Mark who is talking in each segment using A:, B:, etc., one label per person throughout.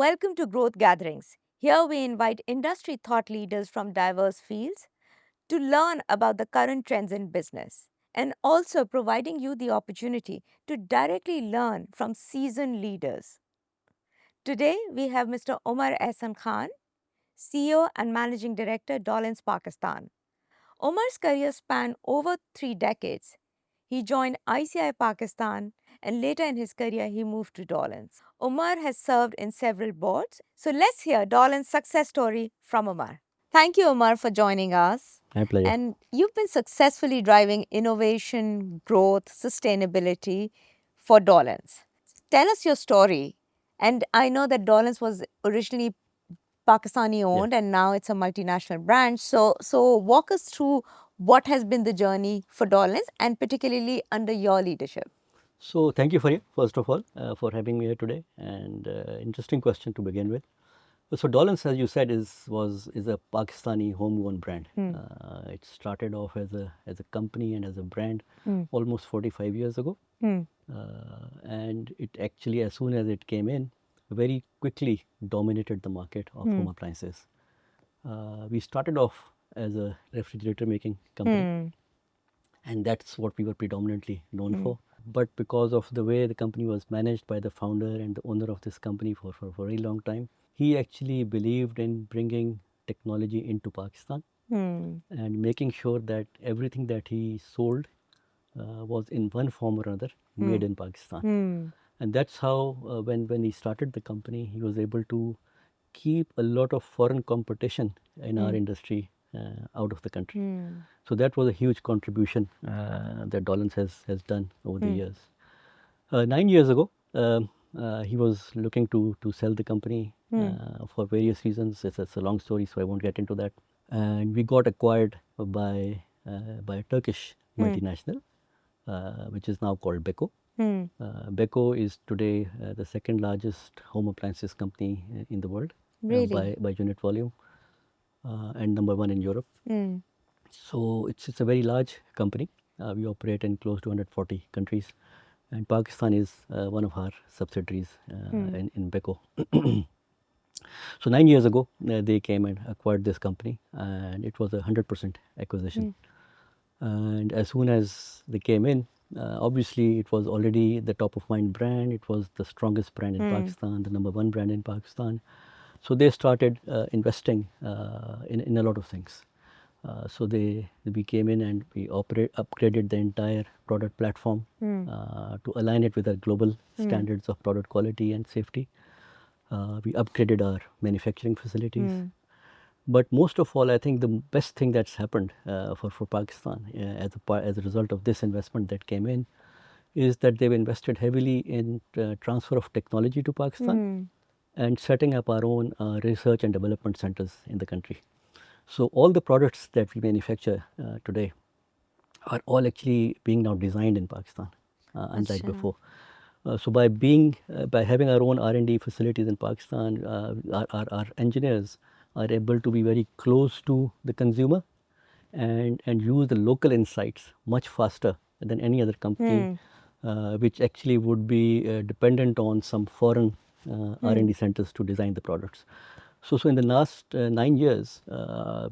A: Welcome to Growth Gatherings. Here we invite industry thought leaders from diverse fields to learn about the current trends in business and also providing you the opportunity to directly learn from seasoned leaders. Today we have Mr. Umar Ahsan Khan, CEO and Managing Director, Dawlance, Pakistan. Omar's career spanned over 3 decades. He joined ICI Pakistan and later in his career he moved to Dawlance. Omar has served in several boards. So let's hear Dawlance's success story from Omar. Thank you, Omar, for joining us.
B: My pleasure.
A: And you've been successfully driving innovation, growth, sustainability for Dawlance. Tell us your story. And I know that Dawlance was originally Pakistani owned and now it's a multinational brand. So walk us through what has been the journey for Dawlance and particularly under your leadership.
B: So thank you, Fariha, first of all, for having me here today. And interesting question to begin with. So Dawlance, as you said, is a Pakistani homegrown brand. It started off as a company and as a brand almost 45 years ago. And it actually, as soon as it came in, very quickly dominated the market of home appliances. We started off as a refrigerator making company, and that's what we were predominantly known for. But because of the way the company was managed by the founder and the owner of this company for a very long time, he actually believed in bringing technology into Pakistan and making sure that everything that he sold was in one form or another made in Pakistan. And that's how when he started the company, he was able to keep a lot of foreign competition in our industry out of the country. So that was a huge contribution that Dawlance has done over the years. 9 years ago, he was looking to sell the company for various reasons. It's a long story, so I won't get into that. And we got acquired by a Turkish multinational, which is now called Beko. Beko is today the second largest home appliances company in the world by unit volume, and number one in Europe. So it's a very large company. We operate in close to 140 countries, and Pakistan is one of our subsidiaries in Beko. So 9 years ago, they came and acquired this company, and it was a 100% acquisition. And as soon as they came in, obviously it was already the top of mind brand. It was the strongest brand in Pakistan, the number one brand in Pakistan. So they started investing in a lot of things. So we came in and we upgraded the entire product platform to align it with our global standards of product quality and safety. We upgraded our manufacturing facilities. But most of all, I think the best thing that's happened for Pakistan as a result of this investment that came in is that they've invested heavily in transfer of technology to Pakistan and setting up our own research and development centers in the country. So all the products that we manufacture today are all actually being now designed in Pakistan, unlike before. So by having our own R&D facilities in Pakistan, our engineers are able to be very close to the consumer and use the local insights much faster than any other company, which actually would be dependent on some foreign R&D centers to design the products. So in the last 9 years,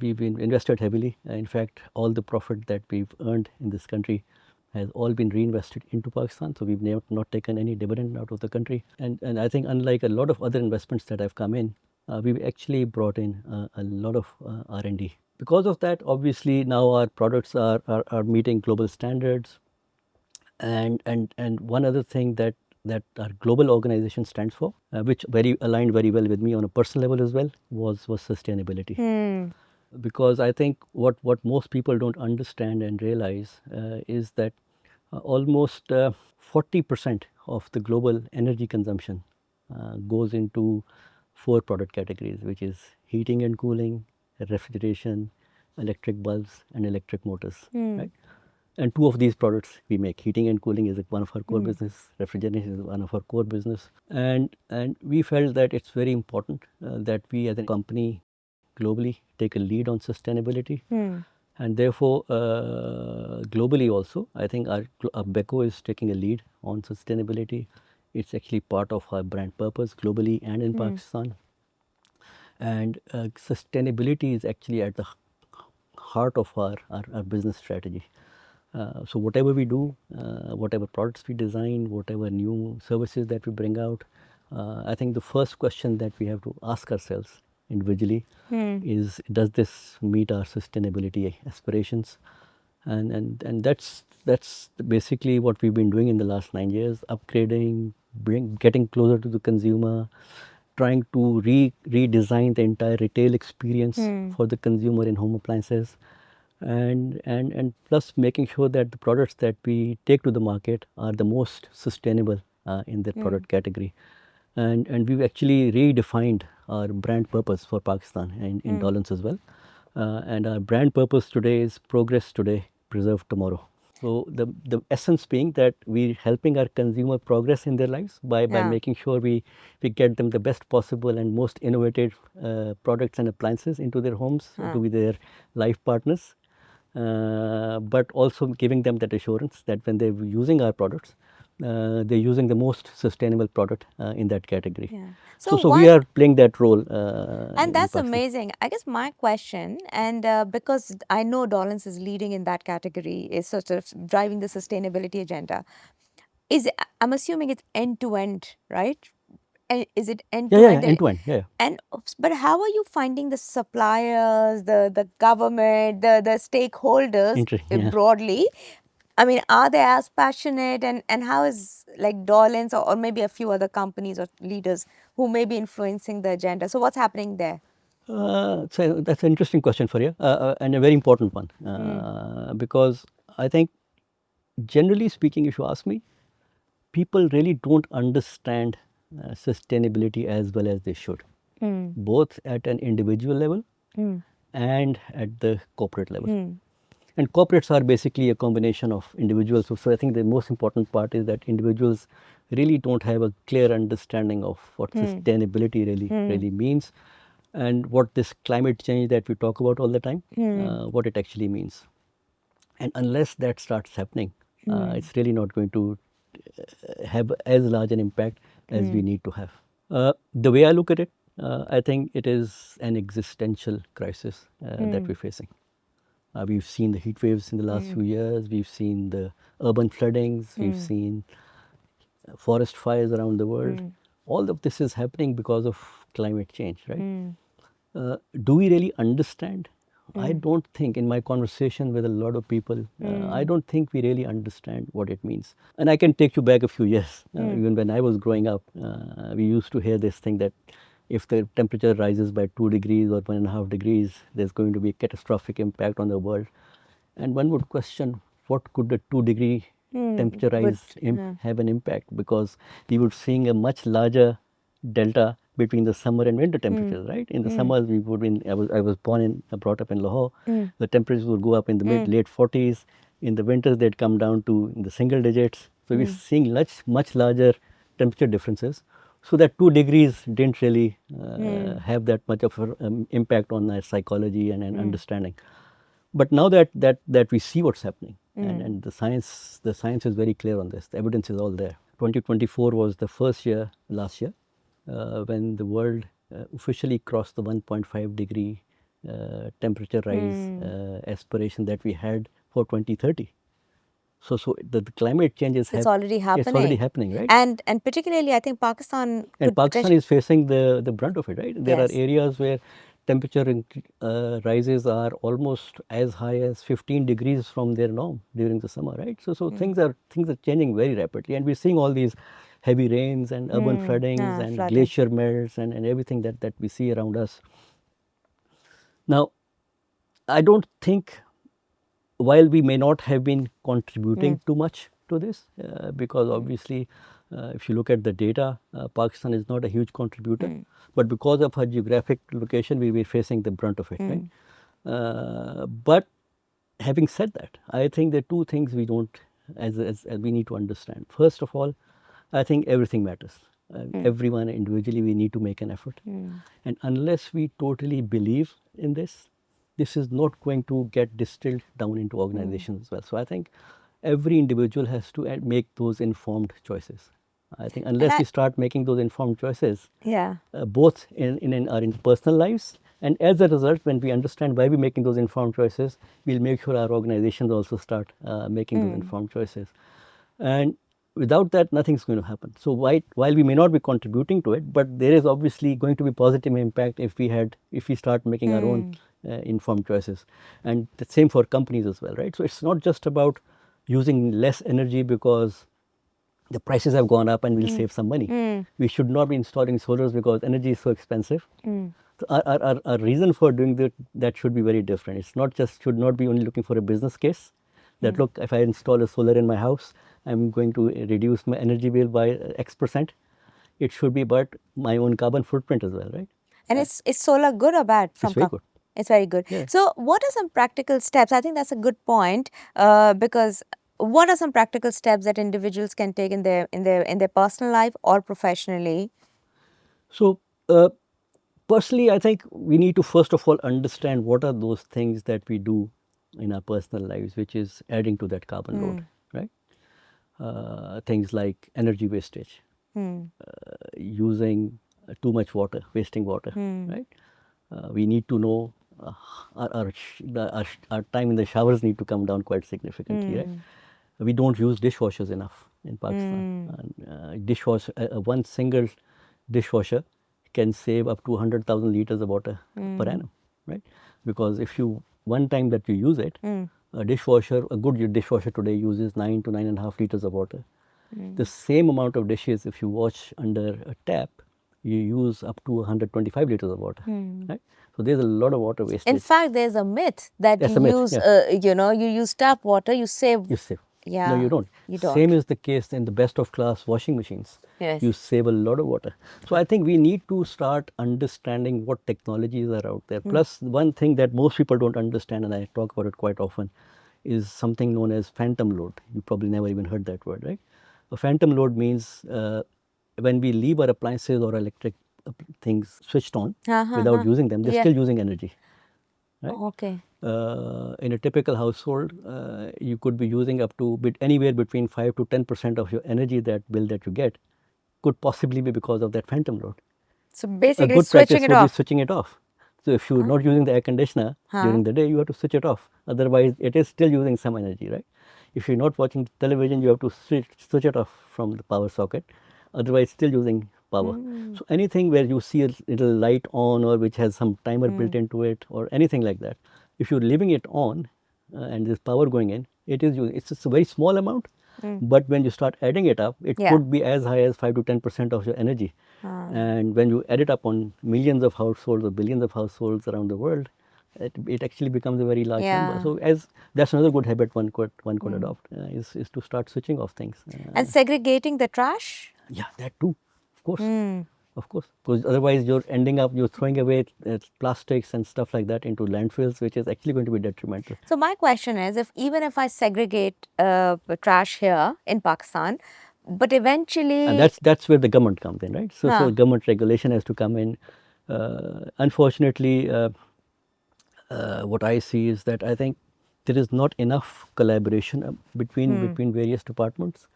B: we've invested heavily. In fact, all the profit that we've earned in this country has all been reinvested into Pakistan. So we've not taken any dividend out of the country. And I think unlike a lot of other investments that have come in, we've actually brought in a lot of R&D. Because of that, obviously now our products are meeting global standards. And one other thing that our global organization stands for, which aligned very well with me on a personal level as well, was sustainability. Because I think what most people don't understand and realize is that almost 40% of the global energy consumption goes into 4 product categories, which is heating and cooling, refrigeration, electric bulbs, and electric motors. Right? And 2 of these products we make. Heating and cooling is one of our core business. Refrigeration is one of our core business. And we felt that it's very important that we as a company globally take a lead on sustainability. And therefore, globally also, I think our Beko is taking a lead on sustainability. It's actually part of our brand purpose globally and in Pakistan. And sustainability is actually at the heart of our business strategy. So whatever we do, whatever products we design, whatever new services that we bring out, I think the first question that we have to ask ourselves individually is, does this meet our sustainability aspirations? And that's basically what we've been doing in the last 9 years, upgrading, getting closer to the consumer, trying to redesign the entire retail experience for the consumer in home appliances, and plus making sure that the products that we take to the market are the most sustainable in their product category. And we've actually redefined our brand purpose for Pakistan and in Dawlance as well. And our brand purpose today is progress today, preserve tomorrow. So the essence being that we're helping our consumer progress in their lives by making sure we get them the best possible and most innovative products and appliances into their homes to be their life partners. But also giving them that assurance that when they're using our products, they're using the most sustainable product in that category.
A: So
B: So we are playing that role
A: and
B: in
A: that's
B: Pakistan.
A: amazing. I guess my question, and because I know Dawlance is leading in that category, is sort of driving the sustainability agenda. I'm assuming it's end to end, right? Is it end to
B: Yeah,
A: end?
B: end to end. Yeah.
A: And but how are you finding the suppliers, the government, the stakeholders
B: Interesting. Yeah.
A: broadly? I mean, are they as passionate, and how is like Dawlance or maybe a few other companies or leaders who may be influencing the agenda? So what's happening there?
B: So that's an interesting question for you, and a very important one, because I think, generally speaking, if you ask me, people really don't understand sustainability as well as they should, both at an individual level and at the corporate level. And corporates are basically a combination of individuals. So I think the most important part is that individuals really don't have a clear understanding of what sustainability really means, and what this climate change that we talk about all the time, what it actually means. And unless that starts happening, it's really not going to have as large an impact as we need to have. The way I look at it, I think it is an existential crisis that we're facing. We've seen the heat waves in the last few years. We've seen the urban floodings. We've seen forest fires around the world. All of this is happening because of climate change, right? Do we really understand? I don't think, in my conversation with a lot of people, I don't think we really understand what it means. And I can take you back a few years. Even when I was growing up, we used to hear this thing that if the temperature rises by 2 degrees or 1.5 degrees, there's going to be a catastrophic impact on the world. And one would question, what could a 2-degree temperature rise have an impact? Because we were seeing a much larger delta between the summer and winter temperatures, right? In the summers, we would be I was born in, brought up in Lahore. The temperatures would go up in the late 40s. In the winters, they'd come down to in the single digits. So we're seeing much larger temperature differences. So that 2 degrees didn't really have that much of an impact on our psychology and understanding. But now that we see what's happening, and the science is very clear on this. The evidence is all there. 2024 was the first year, last year, when the world officially crossed the 1.5 degree temperature rise aspiration that we had for 2030. So the climate change is
A: It's already
B: it's already
A: happening.
B: happening, right?
A: And particularly, I think Pakistan
B: And
A: could
B: Pakistan
A: potentially.
B: is facing the brunt of it, right? There are
A: Yes.
B: areas where temperature rises are almost as high as 15 degrees from their norm during the summer, right? So things are changing very rapidly, and we're seeing all these heavy rains and urban floodings and
A: Flooding.
B: glacier melts and everything that we see around us. Now, I don't think, while we may not have been contributing too much to this, because obviously, if you look at the data, Pakistan is not a huge contributor, but because of our geographic location, we were facing the brunt of it, right? But having said that, I think there are two things we don't, as we need to understand. First of all, I think everything matters. Everyone individually, we need to make an effort. And unless we totally believe in this, this is not going to get distilled down into organizations as well. So I think every individual has to make those informed choices. I think
A: And
B: unless we start making those informed choices,
A: yeah.
B: both in our personal lives, and as a result, when we understand why we're making those informed choices, we'll make sure our organizations also start making those informed choices. And without that, nothing's going to happen. So while we may not be contributing to it, but there is obviously going to be positive impact if we start making our own informed choices. And the same for companies as well, right? So it's not just about using less energy because the prices have gone up and we'll save some money. We should not be installing solars because energy is so expensive. So our reason for doing that should be very different. It's not just should not be only looking for a business case that look, if I install a solar in my house, I'm going to reduce my energy bill by X%. It should be about my own carbon footprint as well, right?
A: And is solar good or bad
B: It's
A: from
B: very good.
A: It's very good.
B: Yeah.
A: So, what are some practical steps? I think that's a good point because what are some practical steps that individuals can take in their personal life or professionally?
B: So, personally, I think we need to first of all understand what are those things that we do in our personal lives, which is adding to that carbon load, right? Things like energy wastage, using too much water, wasting water, right? We need to know our time in the showers need to come down quite significantly, right? We don't use dishwashers enough in Pakistan. Dishwasher, one single dishwasher can save up to 100,000 liters of water per annum, right? Because if you one time that you use it, a good dishwasher today uses 9 to 9.5 liters of water. The same amount of dishes, if you wash under a tap, you use up to 125 liters of water, right? So there's a lot of water wastage.
A: In fact, there's a myth that
B: That's a myth,
A: use,
B: yeah.
A: you use tap water, you save.
B: You save.
A: Yeah.
B: No, you don't.
A: You don't.
B: Same is the case in the best of class washing machines.
A: Yes.
B: You save a lot of water. So I think we need to start understanding what technologies are out there. Plus, one thing that most people don't understand, and I talk about it quite often, is something known as phantom load. You probably never even heard that word, right? A phantom load means when we leave our appliances or electric things switched on without using them, they're still using energy, right?
A: Okay.
B: In a typical household, you could be using up to anywhere between 5 to 10% of your energy that bill that you get could possibly be because of that phantom load.
A: So
B: A
A: basically,
B: good
A: switching
B: practice
A: it
B: would be
A: off.
B: switching it off. So if you're not using the air conditioner during the day, you have to switch it off. Otherwise, it is still using some energy, right? If you're not watching television, you have to switch it off from the power socket. Otherwise, still using power. So anything where you see a little light on or which has some timer built into it or anything like that, if you're leaving it on and there's power going in, it's just a very small amount. But when you start adding it up, it could be as high as 5 to 10% of your energy. And when you add it up on millions of households or billions of households around the world, it actually becomes a very large number. So that's another good habit one could adopt is to start switching off things.
A: And segregating the trash?
B: Yeah, that too, of course. Of course, because otherwise you're throwing away plastics and stuff like that into landfills, which is actually going to be detrimental.
A: So my question is, even if I segregate trash here in Pakistan, but eventually,
B: And that's where the government comes in, right? So government regulation has to come in. Unfortunately, what I see is that I think there is not enough collaboration between various departments,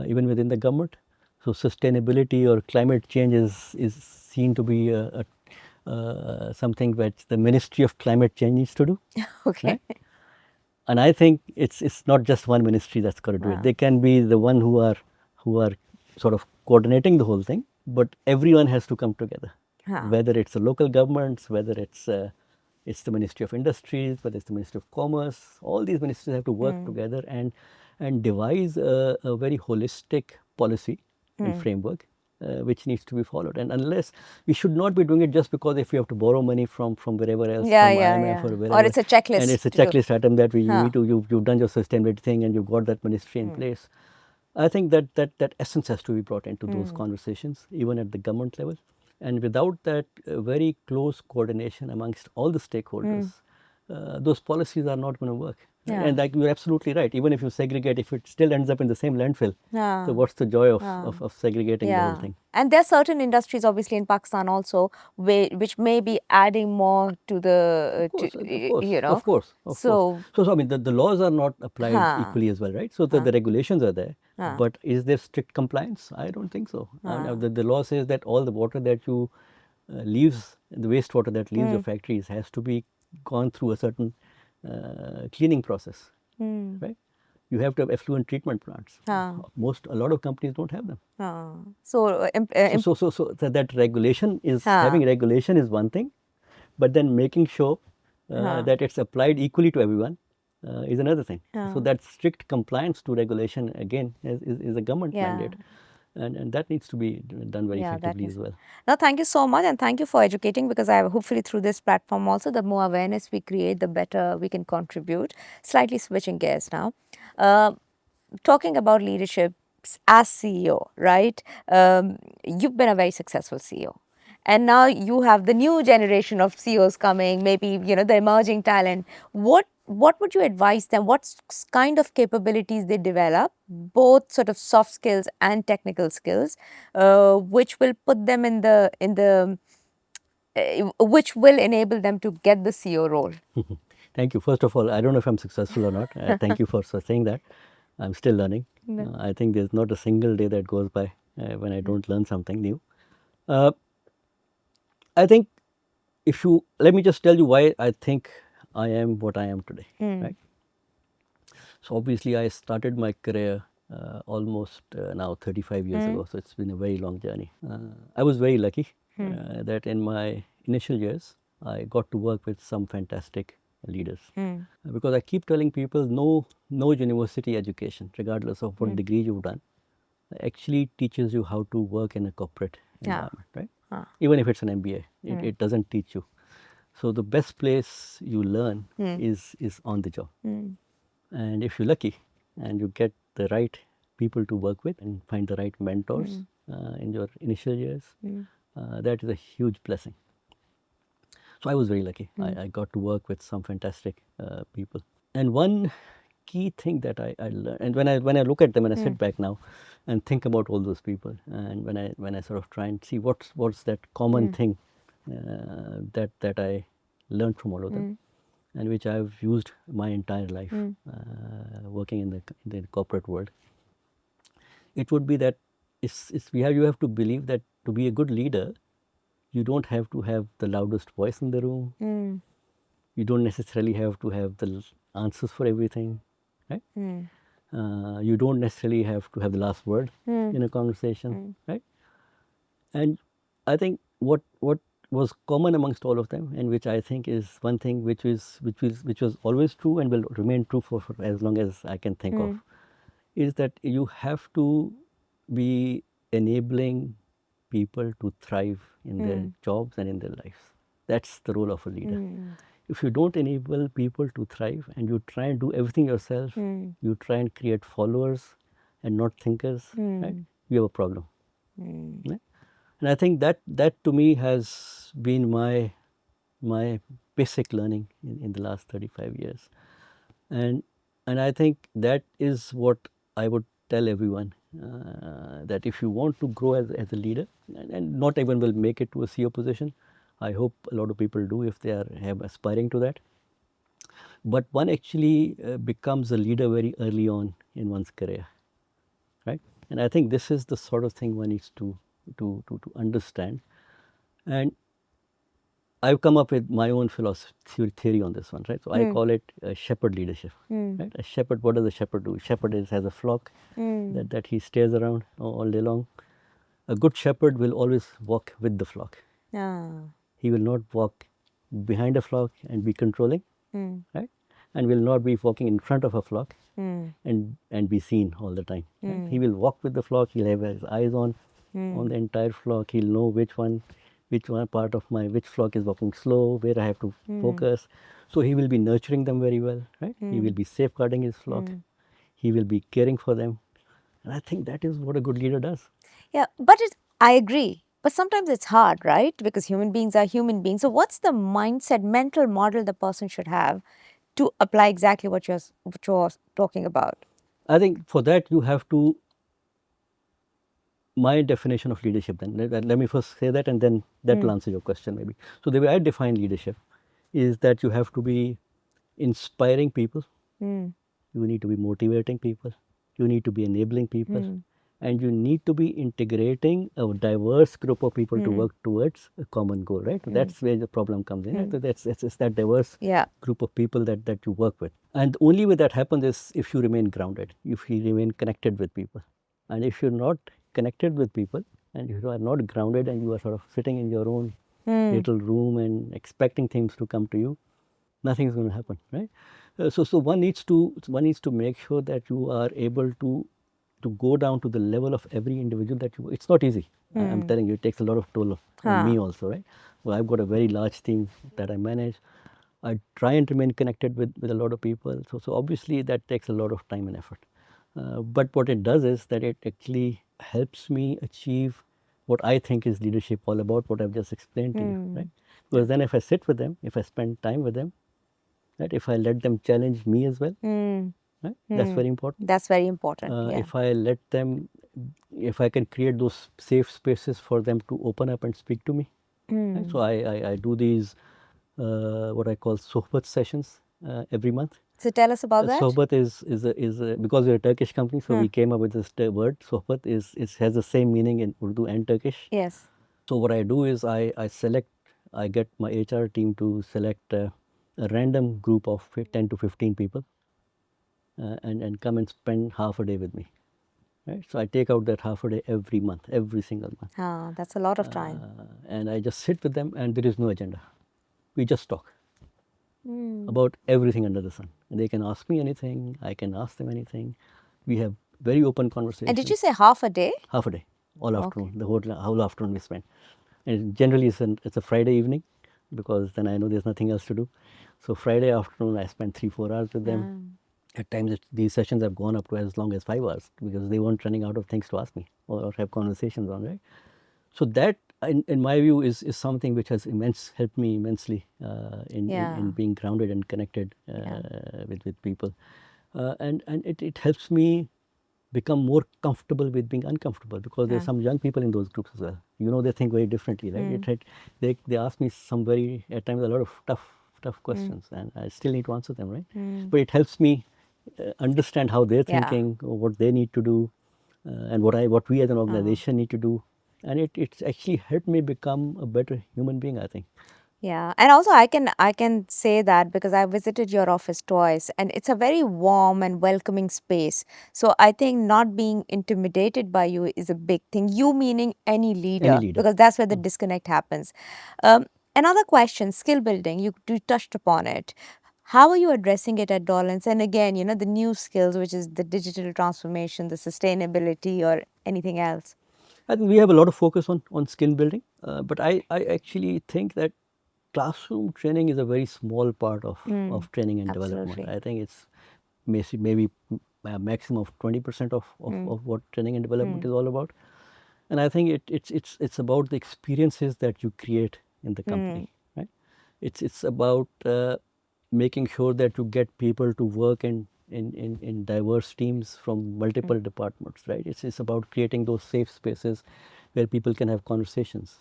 B: even within the government. So sustainability or climate change is seen to be something which the Ministry of Climate Change needs to do.
A: okay.
B: Right? And I think it's not just one ministry that's got to do it. They can be the one who are sort of coordinating the whole thing, but everyone has to come together. Whether it's the local governments, whether it's the Ministry of Industries, whether it's the Ministry of Commerce, all these ministries have to work together and devise a very holistic policy and framework which needs to be followed. And unless we should not be doing it just because if we have to borrow money from wherever else, from IMF or wherever,
A: Or it's a checklist.
B: and it's a checklist item that you need to you've done your sustainability thing and you've got that ministry in place. I think that essence has to be brought into those conversations, even at the government level. And without that very close coordination amongst all the stakeholders, those policies are not going to work. Right?
A: Yeah.
B: And like you're absolutely right. Even if you segregate, if it still ends up in the same landfill, so what's the joy of segregating the whole thing?
A: And there are certain industries, obviously, in Pakistan also, which may be adding more to
B: Of
A: the,
B: course, of course,
A: you know.
B: of course, of course.
A: So,
B: So I mean, the laws are not applied
A: huh,
B: equally as well, right? So the regulations are there,
A: huh,
B: but is there strict compliance? I don't think so. The law says that all the water that you leaves, the wastewater that leaves your factories has to be gone through a certain cleaning process, right? You have to have effluent treatment plants. A lot of companies don't have them.
A: so,
B: So that regulation is, having regulation is one thing, but then making sure that it's applied equally to everyone is another thing. So that strict compliance to regulation again is a government mandate, and that needs to be done very effectively as well.
A: Now, thank you so much, and thank you for educating, because I hopefully through this platform also, the more awareness we create, the better we can contribute. Slightly switching gears now. Talking about leadership as CEO, right? You've been a very successful CEO. And now you have the new generation of CEOs coming, maybe, the emerging talent. What would you advise them? What kind of capabilities they develop, both sort of soft skills and technical skills, which will put them which will enable them to get the CEO role?
B: Thank you. First of all, I don't know if I'm successful or not. Thank you for saying that. I'm still learning. I think there's not a single day that goes by when I don't learn something new. Uh, I think if you let me just tell you why I think I am what I am today, right? So obviously I started my career almost now 35 years ago, so it's been a very long journey. I was very lucky that in my initial years I got to work with some fantastic leaders, because I keep telling people no university education, regardless of what degree you've done, actually teaches you how to work in a corporate environment, right? Even if it's an MBA, it doesn't teach you. So the best place you learn is on the job. And if you're lucky and you get the right people to work with and find the right mentors in your initial years, that is a huge blessing. So I was very lucky. I got to work with some fantastic people. And one key thing that I learned, and when I look at them and I sit back now and think about all those people, and when I sort of try and see what's that common thing that I learned from all of them, and which I've used my entire life working in the corporate world, it would be that you have to believe that to be a good leader, you don't have to have the loudest voice in the room. You don't necessarily have to have the answers for everything, right? You don't necessarily have to have the last word in a conversation, right? And I think what was common amongst all of them, and which I think is one thing which was always true and will remain true for as long as I can think of, is that you have to be enabling people to thrive in their jobs and in their lives. That's the role of a leader. If you don't enable people to thrive and you try and do everything yourself, you try and create followers and not thinkers, right? You have a problem. Right? And I think that to me has been my basic learning in the last 35 years. And I think that is what I would tell everyone, that if you want to grow as a leader, and not everyone will make it to a CEO position. I hope a lot of people do if they have aspiring to that. But one actually becomes a leader very early on in one's career, right? And I think this is the sort of thing one needs to understand. And I've come up with my own philosophy theory on this one, right? So I call it shepherd leadership, right? A shepherd, what does a shepherd do? A shepherd has a flock that he stares around all day long. A good shepherd will always walk with the flock. He will not walk behind a flock and be controlling, right? And will not be walking in front of a flock and be seen all the time. Right? He will walk with the flock. He'll have his eyes on the entire flock. He'll know which one part of which flock is walking slow, where I have to focus. So he will be nurturing them very well, right? He will be safeguarding his flock. He will be caring for them. And I think that is what a good leader does.
A: Yeah, but I agree. But sometimes it's hard, right? Because human beings are human beings. So, what's the mindset, mental model the person should have to apply exactly what you're talking about?
B: I think for that you have to, my definition of leadership then, let me first say that and then that will answer your question maybe. So the way I define leadership is that you have to be inspiring people,
A: Mm.
B: you need to be motivating people, you need to be enabling people, and you need to be integrating a diverse group of people to work towards a common goal, right? That's where the problem comes in, right? It's that diverse
A: Yeah.
B: group of people that you work with. And the only way that happens is if you remain grounded, if you remain connected with people. And if you're not connected with people and you are not grounded and you are sort of sitting in your own little room and expecting things to come to you, nothing is going to happen, right? So one needs to make sure that you are able to go down to the level of every individual that you. It's not easy. I'm telling you, it takes a lot of toll on me also, right? Well, I've got a very large team that I manage. I try and remain connected with a lot of people. So obviously that takes a lot of time and effort. But what it does is that it actually helps me achieve what I think is leadership all about, what I've just explained to you, right? Because then if I sit with them, if I spend time with them, right, if I let them challenge me as well, right, that's very important.
A: That's very important. Yeah.
B: If I let them, if I can create those safe spaces for them to open up and speak to me, right? So I do these what I call sohbat sessions every month.
A: So tell us about that.
B: Sohbat is because we're a Turkish company, so we came up with this word. Sohbat is has the same meaning in Urdu and Turkish.
A: Yes.
B: So what I do is I get my HR team to select a random group of 10 to 15 people and come and spend half a day with me. Right? So I take out that half a day every month, every single month.
A: That's a lot of time.
B: And I just sit with them and there is no agenda. We just talk about everything under the sun. And they can ask me anything, I can ask them anything. We have very open conversations.
A: And did you say half a day?
B: Half a day, all afternoon, the whole afternoon we spend. And generally it's a Friday evening because then I know there's nothing else to do. So Friday afternoon I spend 3-4 hours with them. At times these sessions have gone up to as long as 5 hours because they weren't running out of things to ask me or have conversations on, right? So that in my view is something which has helped me immensely in being grounded and connected with people. And it helps me become more comfortable with being uncomfortable because there's some young people in those groups as well. You know, they think very differently, right? They ask me some very, at times, a lot of tough questions and I still need to answer them, right? But it helps me understand how they're thinking, or what they need to do, and what we as an organization need to do. And it's actually helped me become a better human being, I think.
A: Yeah, and also I can say that because I visited your office twice and it's a very warm and welcoming space. So I think not being intimidated by you is a big thing. You meaning any
B: Any
A: leader,
B: leader.
A: because that's where the disconnect happens. Um, Another question, skill building. You touched upon it. How are you addressing it at Dawlance? And again, the new skills, which is the digital transformation, the sustainability, or anything else.
B: I think we have a lot of focus on skill building, but I actually think that classroom training is a very small part of training and development.
A: Absolutely.
B: I think it's maybe a maximum of 20% of what training and development is all about. And I think it's about the experiences that you create in the company, right? It's about making sure that you get people to work in diverse teams from multiple departments, right? It's about creating those safe spaces where people can have conversations.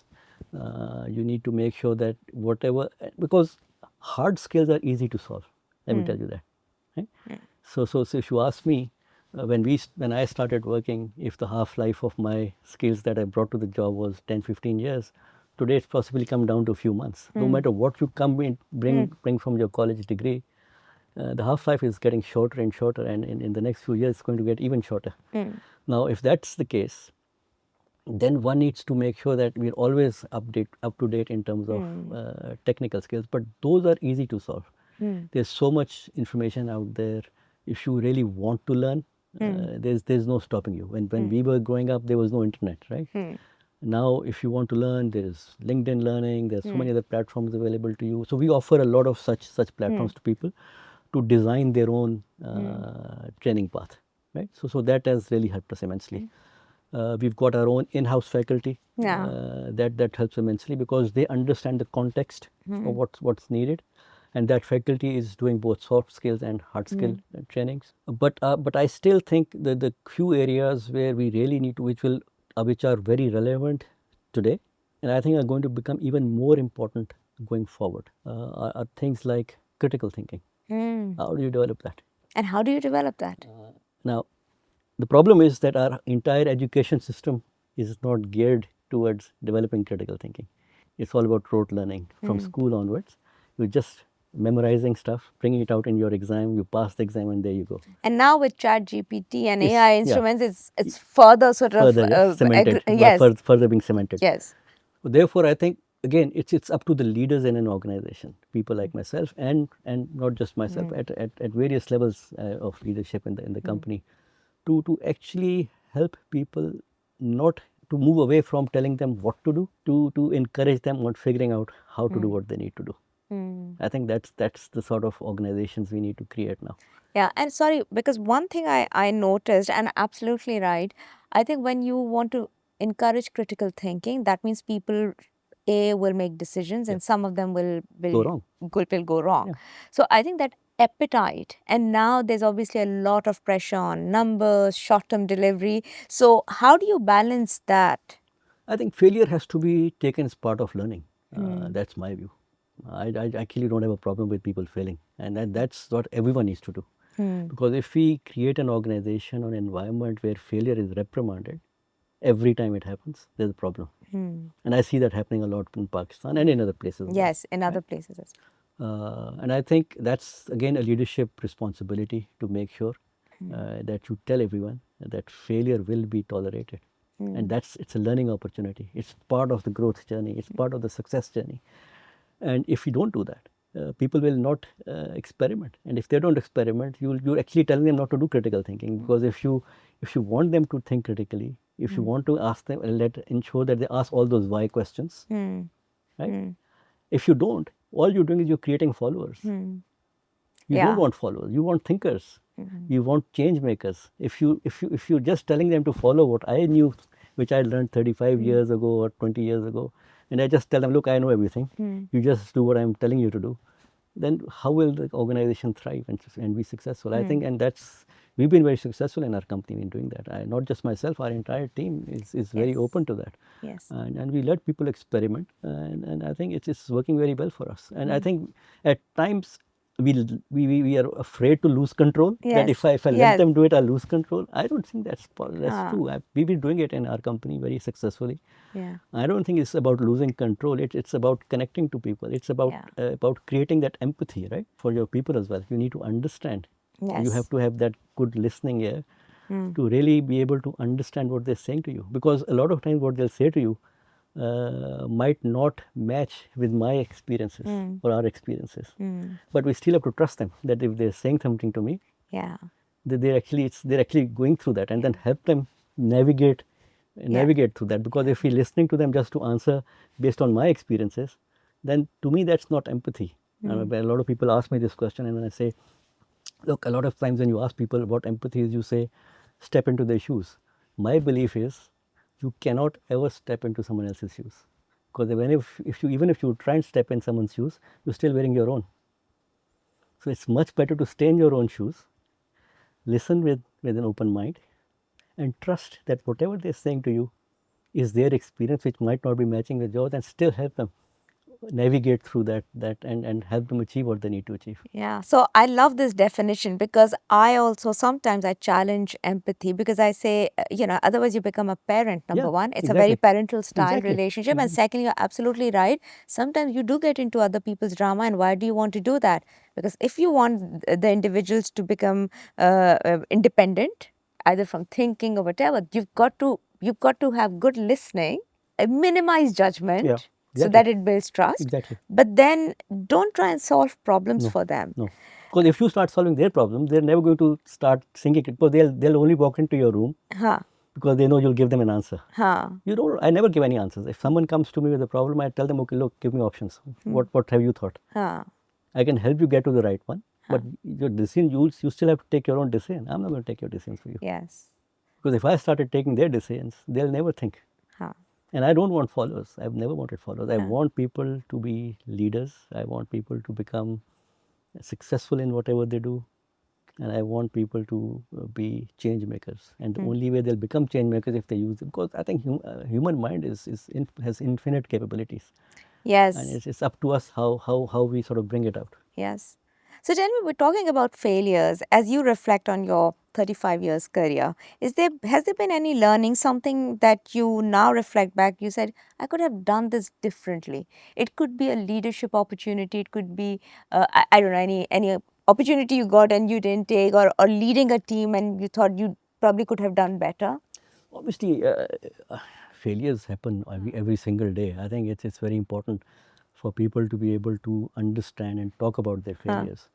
B: You need to make sure that whatever, because hard skills are easy to solve. Let me tell you that, right? So if you ask me, when I started working, if the half life of my skills that I brought to the job was 10-15 years, today it's possibly come down to a few months. No matter what you bring from your college degree, the half life is getting shorter and shorter, and in the next few years it's going to get even shorter. Now, if that's the case, then one needs to make sure that we're always up to date in terms of technical skills, but those are easy to solve. There's so much information out there. If you really want to learn, there's no stopping you. When we were growing up, there was no internet, right? Now, if you want to learn, there's LinkedIn Learning. There's so many other platforms available to you. So we offer a lot of such platforms to people to design their own training path, right? So that has really helped us immensely. We've got our own in-house faculty that helps immensely because they understand the context of what's needed, and that faculty is doing both soft skills and hard skill trainings. But I still think that the few areas where we really need to, which are very relevant today, and I think are going to become even more important going forward, are things like critical thinking. How do you develop that?
A: And how do you develop that?
B: Now, the problem is that our entire education system is not geared towards developing critical thinking. It's all about rote learning from school onwards. You're just memorizing stuff, bringing it out in your exam, you pass the exam, and there you go.
A: And now with Chat GPT and
B: It's,
A: AI
B: yeah,
A: instruments, it's further sort of
B: further, yes, cemented,
A: yes,
B: further being cemented.
A: yes.
B: Therefore, I think again it's up to the leaders in an organization, people like myself, and not just myself, at various levels of leadership in the company, to actually help people not to move away from telling them what to do, to encourage them on figuring out how to do what they need to do. I think that's the sort of organizations we need to create now.
A: Yeah, and sorry, because one thing I noticed, and absolutely right, I think when you want to encourage critical thinking, that means people will make decisions,
B: Yeah.
A: and some of them will
B: Go wrong.
A: will go wrong.
B: Yeah.
A: So I think that appetite, and now there's obviously a lot of pressure on numbers, short-term delivery. So how do you balance that?
B: I think failure has to be taken as part of learning. That's my view. I actually don't have a problem with people failing, and that's what everyone needs to do. Because if we create an organization or an environment where failure is reprimanded every time it happens, there's a problem. And I see that happening a lot in Pakistan and in other places as well.
A: Yes, in other places as
B: And I think that's again a leadership responsibility to make sure that you tell everyone that failure will be tolerated, and it's a learning opportunity. It's part of the growth journey. It's part of the success journey. And if you don't do that, people will not experiment. And if they don't experiment, you're actually telling them not to do critical thinking. Because if you want them to think critically, if you want to ask them, ensure that they ask all those why questions, right? If you don't, all you're doing is you're creating followers. You don't want followers. You want thinkers. You want change makers. If you're just telling them to follow what I knew, which I learned 35 years ago or 20 years ago, and I just tell them, look, I know everything. You just do what I'm telling you to do. Then how will the organization thrive and be successful? I think, and we've been very successful in our company in doing that. Not just myself, our entire team is very open to that.
A: Yes.
B: And we let people experiment, and I think it's working very well for us. And I think at times we are afraid to lose control. That if I let them do it, I'll lose control. I don't think that's true. We've been doing it in our company very successfully.
A: Yeah.
B: I don't think it's about losing control. It's about connecting to people. It's about creating that empathy, right, for your people as well. You need to understand.
A: Yes.
B: You have to have that good listening ear to really be able to understand what they're saying to you. Because a lot of times what they'll say to you might not match with my experiences or our experiences. But we still have to trust them that if they're saying something to me,
A: yeah,
B: they're actually going through that, and then help them navigate through that. Because if we're listening to them just to answer based on my experiences, then to me that's not empathy. A lot of people ask me this question, and when I say, look, a lot of times when you ask people what empathy is, you say, step into their shoes. My belief is you cannot ever step into someone else's shoes. Because even if you try and step in someone's shoes, you're still wearing your own. So it's much better to stay in your own shoes, listen with an open mind, and trust that whatever they're saying to you is their experience, which might not be matching with yours, and still help them navigate through that and help them achieve what they need to achieve.
A: Yeah. So I love this definition because I also sometimes I challenge empathy because I say, otherwise you become a parent, number
B: Yeah,
A: one. It's a very
B: exactly.
A: parental style
B: Exactly.
A: relationship. And second, you're absolutely right. Sometimes you do get into other people's drama. And why do you want to do that? Because if you want the individuals to become independent, either from thinking or whatever, you've got to have good listening, minimize judgment,
B: Yeah,
A: so
B: exactly.
A: that it builds trust.
B: Exactly.
A: But then don't try and solve problems
B: No,
A: for them.
B: no. Because if you start solving their problem, they're never going to start thinking it. Because they'll only walk into your room
A: Huh.
B: because they know you'll give them an answer.
A: Huh.
B: You don't. I never give any answers. If someone comes to me with a problem, I tell them, okay, look, give me options. What have you thought?
A: Huh.
B: I can help you get to the right one. But your decision, you still have to take your own decision. I'm not going to take your decisions for you.
A: Yes.
B: Because if I started taking their decisions, they'll never think.
A: Huh.
B: And I don't want followers. I've never wanted followers. I want people to be leaders. I want people to become successful in whatever they do, and I want people to be change makers. And the only way they'll become change makers if they use it, because I think human mind has infinite capabilities, and
A: Yes.
B: it's up to us how we sort of bring it out.
A: Yes. So tell me, we're talking about failures. As you reflect on your 35 years career, has there been any learning, something that you now reflect back, you said, I could have done this differently. It could be a leadership opportunity, it could be, I don't know, any opportunity you got and you didn't take, or leading a team and you thought you probably could have done better?
B: Obviously, failures happen every single day. I think it's very important for people to be able to understand and talk about their
A: Huh.
B: failures.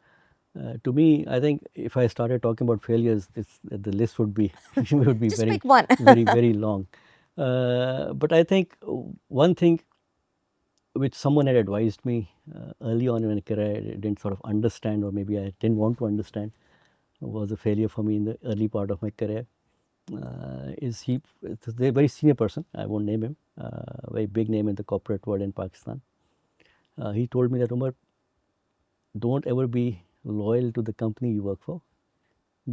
B: To me, I think if I started talking about failures, the list would be would be
A: Just
B: very,
A: pick one.
B: very long. But I think one thing which someone had advised me early on in my career, I didn't sort of understand, or maybe I didn't want to understand, was a failure for me in the early part of my career. It's a very senior person, I won't name him, very big name in the corporate world in Pakistan. He told me that, Umar, don't ever be loyal to the company you work for,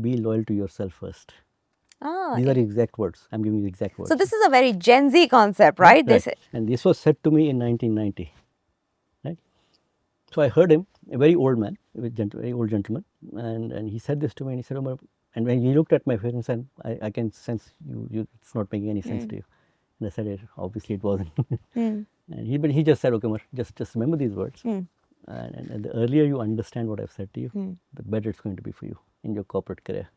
B: be loyal to yourself first.
A: Ah,
B: These are exact words. I'm giving you exact
A: so
B: words.
A: this is a very Gen Z concept,
B: Right,
A: right?
B: right. And this was said to me in 1990. Right. So I heard him, a very old man, very old gentleman, and he said this to me, and he said, Umar, and when he looked at my face and said, I can sense it's not making any sense to you. And I said, obviously it wasn't.
A: Mm.
B: But he just said, okay, Umar, just remember these words.
A: Mm.
B: And the earlier you understand what I've said to you,
A: Mm.
B: the better it's going to be for you in your corporate career.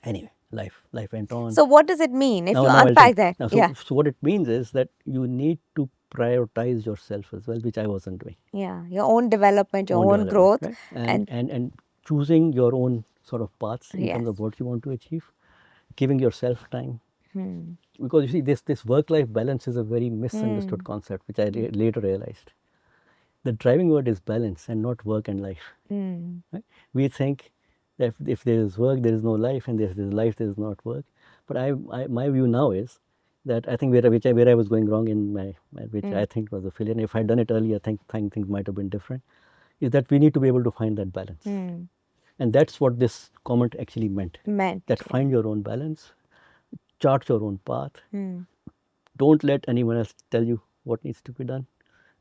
B: Anyway, life went on.
A: So what does it mean if you
B: Now I'll tell.
A: unpack that?
B: Now,
A: Yeah.
B: so what it means is that you need to prioritize yourself as well, which I wasn't doing.
A: Yeah, your own development, your
B: Own
A: own
B: development,
A: growth,
B: right?
A: and
B: And choosing your own sort of paths in
A: yes.
B: terms of what you want to achieve, giving yourself time.
A: Hmm.
B: Because you see, this work-life balance is a very misunderstood
A: Hmm.
B: concept, which I later realized. The driving word is balance and not work and life.
A: Hmm.
B: Right? We think that if there is work, there is no life, and if there is life, there is not work. But my view now is that I think where I was going wrong in which I think was a failure, and if I'd done it earlier, I think things might have been different, is that we need to be able to find that balance.
A: Hmm.
B: And that's what this comment actually meant.
A: Meant,
B: That
A: yeah.
B: find your own balance, chart your own path,
A: Hmm.
B: don't let anyone else tell you what needs to be done.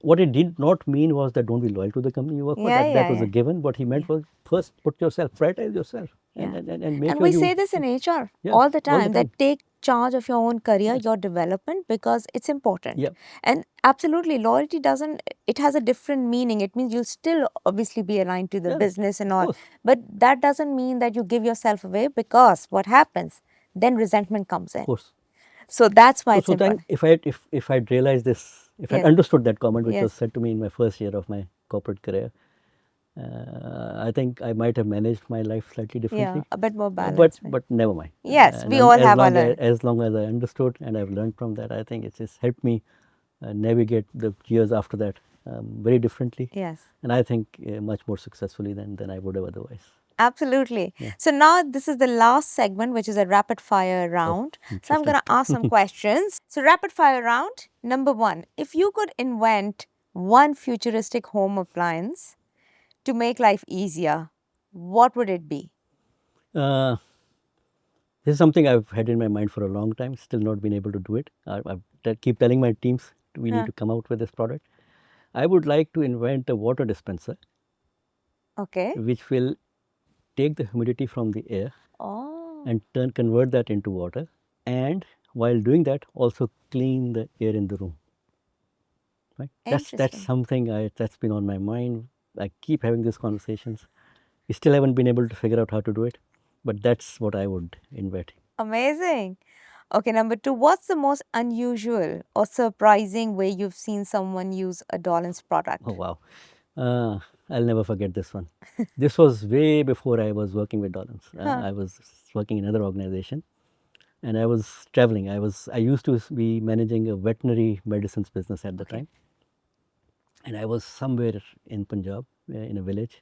B: What it did not mean was that don't be loyal to the company you work for.
A: Yeah,
B: That
A: yeah,
B: was a
A: yeah,
B: given. What he meant
A: yeah,
B: was first put yourself, prioritize yourself,
A: yeah.
B: and make
A: And
B: sure
A: we
B: you,
A: say this in HR
B: yeah,
A: all the
B: all the
A: time, that
B: time.
A: take charge of your own career,
B: Yes.
A: your development, because it's important.
B: Yeah,
A: And absolutely, loyalty doesn't, it has a different meaning. It means you'll still obviously be aligned to the
B: yeah,
A: business and
B: of
A: all,
B: course,
A: but that doesn't mean that you give yourself away, because what happens? Then resentment comes
B: of
A: in.
B: course.
A: So that's why it's
B: So then,
A: important.
B: if I'd realized this, if I'd
A: Yes,
B: understood that comment, which was
A: yes.
B: said to me in my first year of my corporate career, I think I might have managed my life slightly
A: Yeah,
B: differently.
A: a bit more
B: But
A: balance, right?
B: never mind.
A: Yes, we all
B: As
A: have our
B: long
A: learn.
B: as long as I understood and I've learned from that, I think it's just helped me navigate the years after that very differently,
A: Yes,
B: and I think much more successfully than I would have otherwise.
A: absolutely.
B: Yeah.
A: So now this is the last segment, which is a rapid fire
B: Oh,
A: round. So I'm going
B: interesting.
A: to ask some questions. So, rapid fire round number one, if you could invent one futuristic home appliance to make life easier, what would it be?
B: Uh, this is something I've had in my mind for a long time. Still not been able to do it. Keep telling my teams we need
A: Huh.
B: to come out with this product. I would like to invent a water dispenser
A: Okay.
B: which will take the humidity from the air
A: Oh,
B: and convert that into water, and while doing that also clean the air in the room. Right? That's
A: interesting.
B: something that's been on my mind. I keep having these conversations. We still haven't been able to figure out how to do it, but that's what I would invent.
A: Amazing. Okay, number two, what's the most unusual or surprising way you've seen someone use a Dawlance
B: Oh
A: product?
B: wow, uh, I'll never forget this one. This was way before I was working with Dawlance.
A: Huh.
B: I was working in another organization, and I was traveling. I used to be managing a veterinary medicines business at the
A: Okay.
B: time, and I was somewhere in Punjab, in a village,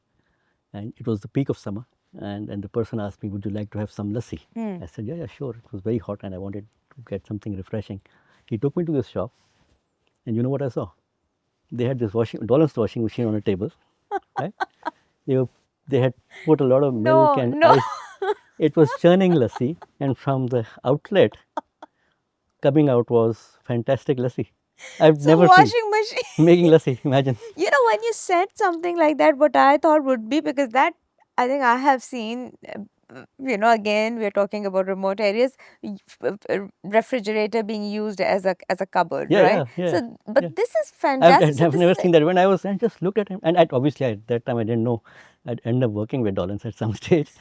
B: and it was the peak of summer, and the person asked me, would you like to have some lassi?
A: Hmm.
B: I said, yeah, sure. It was very hot and I wanted to get something refreshing. He took me to this shop, and you know what I saw? They had this Dawlance washing machine on a table, right? They were, they had put a lot of milk
A: No,
B: and
A: no.
B: ice. It was churning lassi, and from the outlet coming out was fantastic lassi. I've
A: So
B: never seen
A: washing machine.
B: making lassi. Imagine.
A: You know, when you said something like that, what I thought would be, because that I think I have seen, again, we're talking about remote areas, refrigerator being used as a cupboard,
B: Yeah,
A: right?
B: yeah, yeah,
A: So,
B: yeah.
A: but this is
B: I've,
A: fantastic.
B: I've
A: So
B: I've
A: this is
B: never seen that. When I just looked at him, and obviously at that time I didn't know I'd end up working with Dawlance at some stage.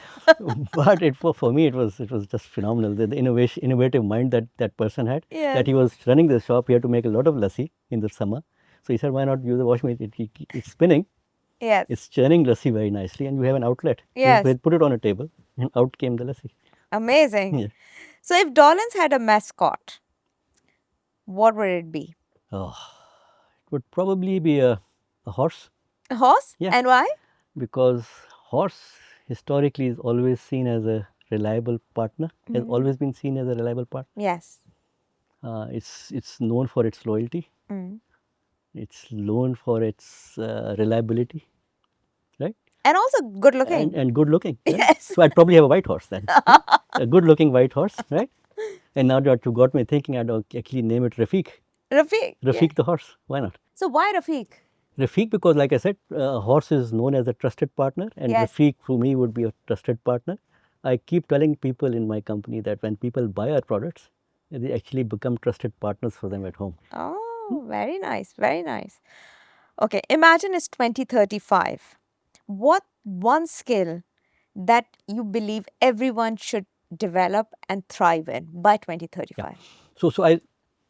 B: But for me it was just phenomenal. The innovative mind that person had. That
A: yes,
B: he was running the shop. He had to make a lot of lassi in the summer. So he said, why not use a washing machine? It's spinning,
A: yes,
B: it's churning lassi very nicely, and you have an outlet. You
A: yes,
B: put it on a table, and out came the lassi.
A: amazing.
B: Yeah.
A: So if Dollins had a mascot, what would it be?
B: Oh, it would probably be a horse.
A: A horse,
B: Yeah,
A: and why?
B: because horse historically is always seen as a reliable partner, has
A: Mm,
B: always been seen as a reliable partner.
A: yes.
B: It's known for its loyalty,
A: Mm.
B: it's known for its reliability, right?
A: And also good looking.
B: And good looking, right?
A: Yes.
B: So I'd probably have a white horse then, right? A good looking white horse, right? And now that you got me thinking, I'd actually name it Rafiq.
A: Rafiq. Yeah.
B: Rafiq the horse. Why not?
A: So why Rafiq?
B: Rafiq, because like I said, a horse is known as a trusted partner, and
A: Yes.
B: Rafiq for me would be a trusted partner. I keep telling people in my company that when people buy our products, they actually become trusted partners for them at home.
A: Oh, very nice. Very nice. Okay, imagine it's 2035. What one skill that you believe everyone should develop and thrive in by
B: Yeah.
A: 2035?
B: So I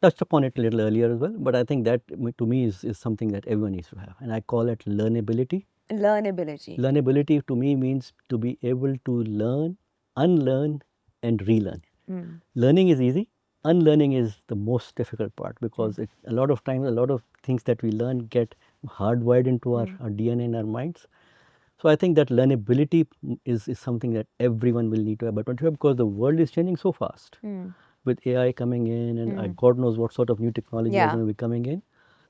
B: touched upon it a little earlier as well, but I think that to me is something that everyone needs to have, and I call it learnability.
A: Learnability.
B: Learnability to me means to be able to learn, unlearn, and relearn.
A: Mm,
B: Learning is easy. Unlearning is the most difficult part
A: mm,
B: because a lot of times, a lot of things that we learn get hardwired into
A: mm,
B: our DNA and our minds. So I think that learnability is something that everyone will need to have. But because the world is changing so fast
A: mm,
B: with AI coming in, and
A: mm.
B: God knows what sort of new technology are
A: Yeah.
B: going to be coming in.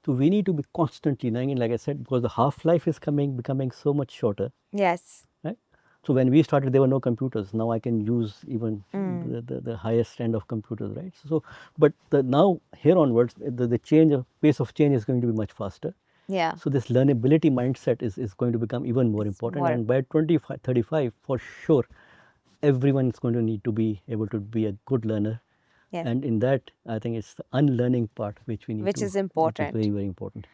B: So we need to be constantly learning. And like I said, because the half life is becoming so much shorter,
A: Yes.
B: right? So when we started, there were no computers. Now I can use even
A: Mm.
B: the highest end of computers, right? So, but now here onwards, the pace of change is going to be much faster.
A: Yeah.
B: So this learnability mindset is going to become even more
A: It's
B: important.
A: more.
B: And by 2035, for sure, everyone is going to need to be able to be a good learner.
A: Yes.
B: And in that, I think it's the unlearning part which we need
A: Which
B: to,
A: is
B: which is very,
A: important.
B: very important.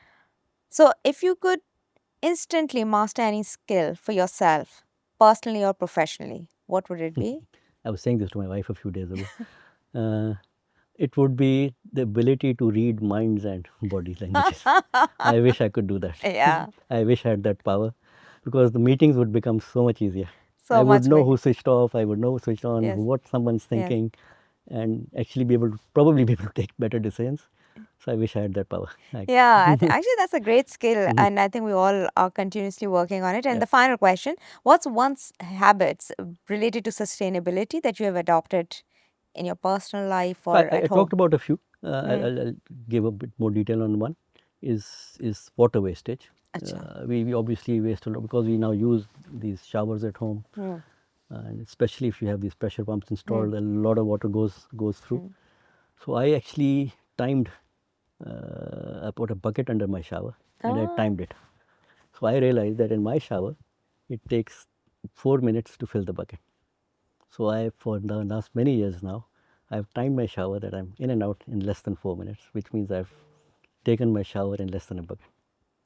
A: So if you could instantly master any skill for yourself, personally or professionally, what would it be?
B: I was saying this to my wife a few days ago. Uh, it would be the ability to read minds and body languages. I wish I could do that.
A: Yeah.
B: I wish I had that power because the meetings would become so much easier. I
A: So
B: would
A: much
B: know
A: more.
B: who switched off, I would know who switched on,
A: Yes.
B: what someone's
A: Yes.
B: thinking, and actually be able to probably be able to take better decisions. So I wish I had that power.
A: Yeah, actually, that's a great skill, and I think we all are continuously working on it. And
B: Yeah.
A: the final question: what's habits related to sustainability that you have adopted in your personal life
B: So
A: or
B: I
A: at
B: talked
A: home?
B: about a few.
A: Mm.
B: I'll give a bit more detail on one. Is water wastage.
A: Acha.
B: We obviously waste a lot because we now use these showers at home,
A: Mm.
B: and especially if you have these pressure pumps
A: Mm.
B: installed, a lot of water goes through.
A: Mm.
B: So I actually timed. I put a bucket under my shower and I
A: Ah,
B: timed it. So I realized that in my shower, it takes 4 minutes to fill the bucket. So for the last many years now, I've timed my shower that I'm in and out in less than 4 minutes, which means I've taken my shower in less than a bucket.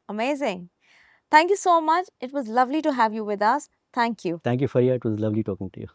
A: amazing. Thank you so much. It was lovely to have you with us. Thank you.
B: Thank you, Fariha. It was lovely talking to you.